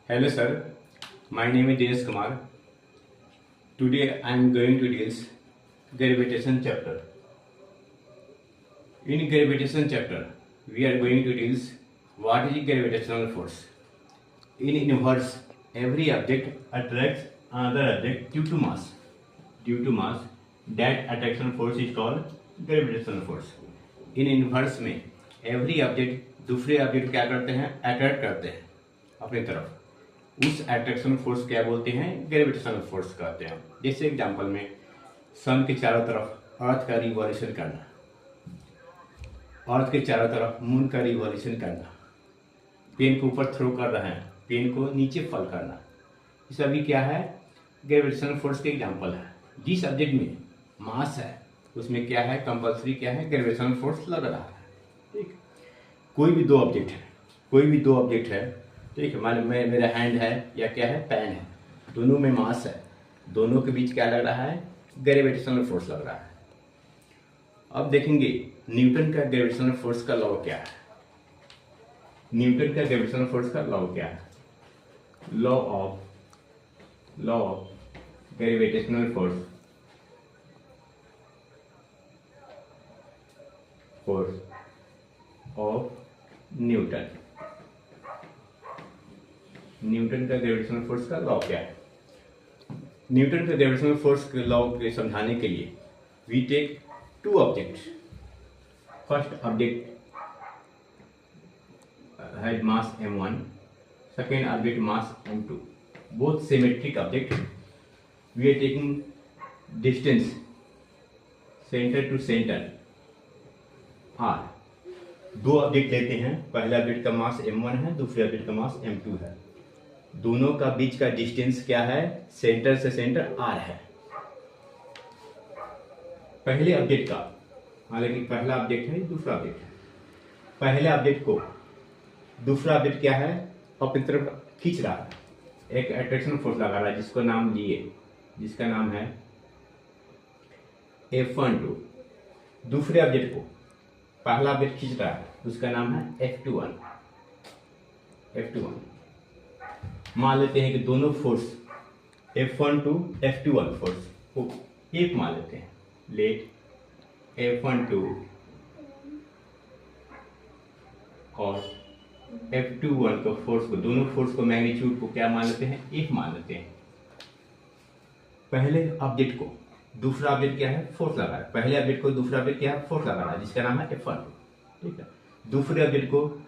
Hello sir, my name is Dinesh Kumar. Today I am going to deal gravitation chapter. In gravitation chapter, we are going to deal what is gravitational force. In universe, every object attracts another object due to mass. Due to mass, that attraction force is called gravitational force. In universe में every object दूसरे object क्या करते हैं, attract करते हैं अपनी तरफ. उस अट्रैक्शन फोर्स क्या बोलते हैं, ग्रेविटेशनल फोर्स कहते हैं. जैसे एग्जांपल में सन के चारों तरफ अर्थ का रिवॉल्यूशन करना, अर्थ के चारों तरफ मून का रिवॉल्यूशन करना, पेन को ऊपर थ्रो कर रहे हैं, पेन को नीचे फॉल करना, ये सभी क्या है, ग्रेविटेशनल फोर्स के एग्जांपल है. जिस ऑब्जेक्ट में मास है उसमें क्या है, कंपल्सरी क्या है, ग्रेविटेशनल फोर्स लग रहा है. ठीक, कोई भी दो ऑब्जेक्ट है, ठीक है, मान मेरा हैंड है या क्या है, पेन है, दोनों में मास है, दोनों के बीच क्या लग रहा है, ग्रेविटेशनल फोर्स लग रहा है. अब देखेंगे न्यूटन का ग्रेविटेशनल फोर्स का लॉ क्या है. न्यूटन का ग्रेविटेशनल फोर्स का लॉ क्या है, law of gravitational force of Newton. Newton का ग्रेविटेशनल फोर्स का लॉ क्या है. न्यूटन का ग्रेविटेशनल फोर्स के लॉ को समझाने के लिए we take two objects. First object has mass m1, second object mass m2, both symmetric object. We are taking distance centre to centre r. दो ऑब्जेक्ट लेते हैं, पहले ऑब्जेक्ट का मास m1 है, दूसरे ऑब्जेक्ट का मास m2 है. दोनों का बीच का डिस्टेंस क्या है, सेंटर से सेंटर r है. पहले ऑब्जेक्ट का, हालांकि पहला ऑब्जेक्ट है, दूसरा ऑब्जेक्ट है, पहले ऑब्जेक्ट को दूसरा ऑब्जेक्ट क्या है, अपनी तरफ खींच रहा है, एक अट्रैक्शन फोर्स लगा रहा है, जिसको नाम लिए, जिसका नाम है F12. दूसरे ऑब्जेक्ट को पहला ऑब्जेक्ट खींच रहा है, उसका नाम है F21. मान लेते हैं कि दोनों फोर्स F12 F21 फोर्स को एक मान लेते हैं. लेट F12 और F21 का फोर्स को, दोनों फोर्स को, मैग्नीट्यूड को क्या मान लेते हैं, एक मान लेते हैं. पहले ऑब्जेक्ट को दूसरा ऑब्जेक्ट क्या है, फोर्स लगा रहा है. पहले ऑब्जेक्ट को दूसरा ऑब्जेक्ट क्या है, फोर्स लगा रहा है, जिसका नाम है F12. ठीक है. दूसरे ऑब्जेक्ट को